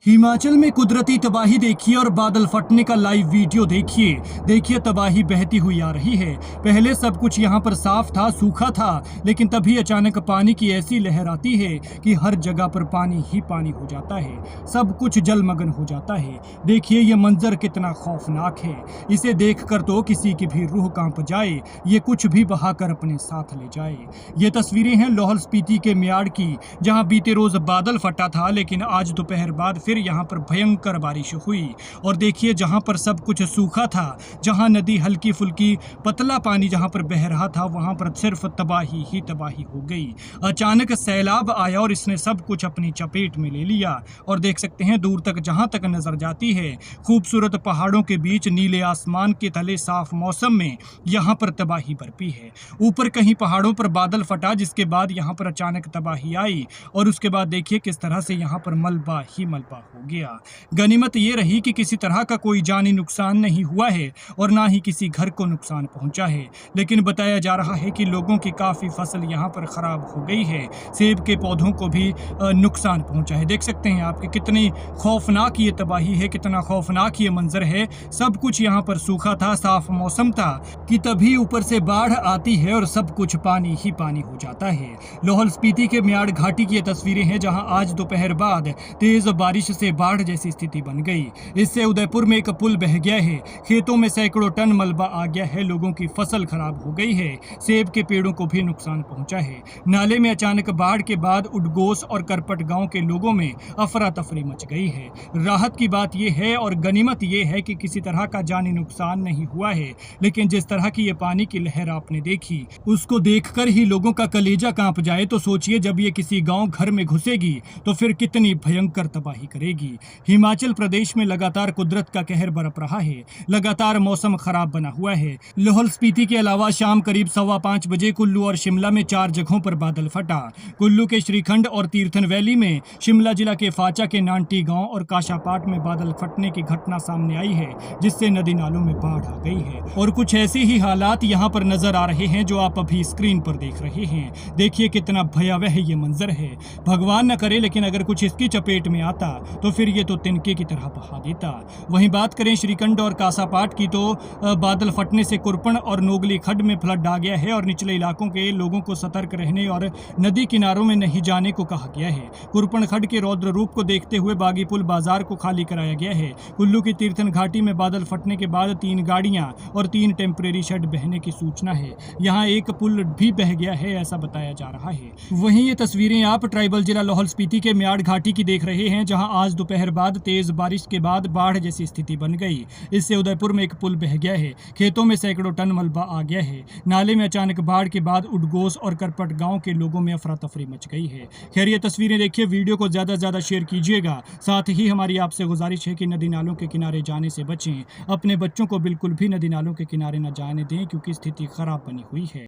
हिमाचल में कुदरती तबाही देखिए और बादल फटने का लाइव वीडियो देखिए तबाही बहती हुई आ रही है। पहले सब कुछ यहाँ पर साफ था, सूखा था, लेकिन तभी अचानक पानी की ऐसी लहर आती है कि हर जगह पर पानी ही पानी हो जाता है, सब कुछ जलमग्न हो जाता है। देखिए ये मंजर कितना खौफनाक है। इसे देखकर तो किसी की भी रूह कांप जाए, ये कुछ भी बहाकर अपने साथ ले जाए। ये तस्वीरें हैं लाहौल स्पीति के म्याड़ की, जहाँ बीते रोज बादल फटा था, लेकिन आज दोपहर बाद फिर यहाँ पर भयंकर बारिश हुई। और देखिए जहाँ पर सब कुछ सूखा था, जहाँ नदी हल्की फुल्की पतला पानी जहाँ पर बह रहा था, वहाँ पर सिर्फ तबाही ही तबाही हो गई। अचानक सैलाब आया और इसने सब कुछ अपनी चपेट में ले लिया। और देख सकते हैं दूर तक जहाँ तक नजर जाती है, खूबसूरत पहाड़ों के बीच नीले आसमान के तले साफ मौसम में यहाँ पर तबाही बरपी है। ऊपर कहीं पहाड़ों पर बादल फटा, जिसके बाद यहाँ पर अचानक तबाही आई और उसके बाद देखिए किस तरह से यहाँ पर मलबा ही मलबा हो गया। गनीमत ये रही कि किसी तरह का कोई जानी नुकसान नहीं हुआ है और ना ही किसी घर को नुकसान पहुंचा है, लेकिन बताया जा रहा है कि लोगों की काफ़ी फसल यहाँ पर ख़राब हो गई है। सेब के पौधों को भी नुकसान पहुंचा है। देख सकते हैं आप कि कितनी खौफनाक ये तबाही है, कितना खौफनाक ये मंजर है। सब कुछ यहाँ पर सूखा था, साफ मौसम था कि तभी ऊपर से बाढ़ आती है और सब कुछ पानी ही पानी हो जाता है। लाहौल स्पीति के म्याड़ घाटी की ये तस्वीरें हैं, जहाँ आज दोपहर बाद तेज बारिश से बाढ़ जैसी स्थिति बन गई। इससे उदयपुर में एक पुल बह गया है, खेतों में सैकड़ों टन मलबा आ गया है, लोगों की फसल खराब हो गई है, सेब के पेड़ों को भी नुकसान पहुंचा है। नाले में अचानक बाढ़ के बाद उडगोस और करपट गांव के लोगों में अफरा तफरी मच गई है। राहत की बात यह है और गनीमत यह है कि किसी तरह का जानी नुकसान नहीं हुआ है, लेकिन जिस तरह की ये पानी की लहर आपने देखी, उसको देखकर ही लोगों का कलेजा कांप जाए। तो सोचिए जब ये किसी गांव घर में घुसेगी तो फिर कितनी भयंकर तबाही करेगी। हिमाचल प्रदेश में लगातार कुदरत का कहर बरप रहा है, लगातार मौसम खराब बना हुआ है। लाहौल स्पीति के अलावा शाम करीब 5:15 बजे कुल्लू और शिमला में 4 जगहों पर बादल फटा। कुल्लू के श्रीखंड और तीर्थन वैली में, शिमला जिला के फाचा के नांटी गांव और काशापाट में बादल फटने की घटना सामने आई है, जिससे नदी नालों में बाढ़ आ गई है। और कुछ ऐसे ही हालात यहाँ पर नजर आ रहे हैं जो आप अभी स्क्रीन पर देख रहे हैं। देखिए कितना भयावह ये मंजर है। भगवान न करे, लेकिन अगर कुछ इसकी चपेट में आता तो फिर ये तो तिनके की तरह बहा देता। वहीं बात करें श्रीखंड और कासापाट की, तो बादल फटने से कुरपन और नोगली खड्ड में फ्लड आ गया है और निचले इलाकों के लोगों को सतर्क रहने और नदी किनारों में नहीं जाने को कहा गया है। कुरपन खड्ड के रौद्र रूप को देखते हुए बागी पुल बाजार को खाली कराया गया है। कुल्लू की तीर्थन घाटी में बादल फटने के बाद 3 गाड़ियां और 3 टेम्परेरी शेड बहने की सूचना है। यहाँ एक पुल भी बह गया है, ऐसा बताया जा रहा है। वहीं ये तस्वीरें आप ट्राइबल जिला लाहौल स्पीति के म्याड़ घाटी की देख रहे हैं, जहाँ आज दोपहर बाद तेज बारिश के बाद बाढ़ जैसी स्थिति बन गई। इससे उदयपुर में एक पुल बह गया है, खेतों में सैकड़ों टन मलबा आ गया है। नाले में अचानक बाढ़ के बाद उडगोस और करपट गांव के लोगों में अफरा तफरी मच गई है। खैर ये तस्वीरें देखिए, वीडियो को ज़्यादा से ज़्यादा शेयर कीजिएगा। साथ ही हमारी आपसे गुजारिश है कि नदी नालों के किनारे जाने से बचें। अपने बच्चों को बिल्कुल भी नदी नालों के किनारे न जाने दें, क्योंकि स्थिति खराब बनी हुई है।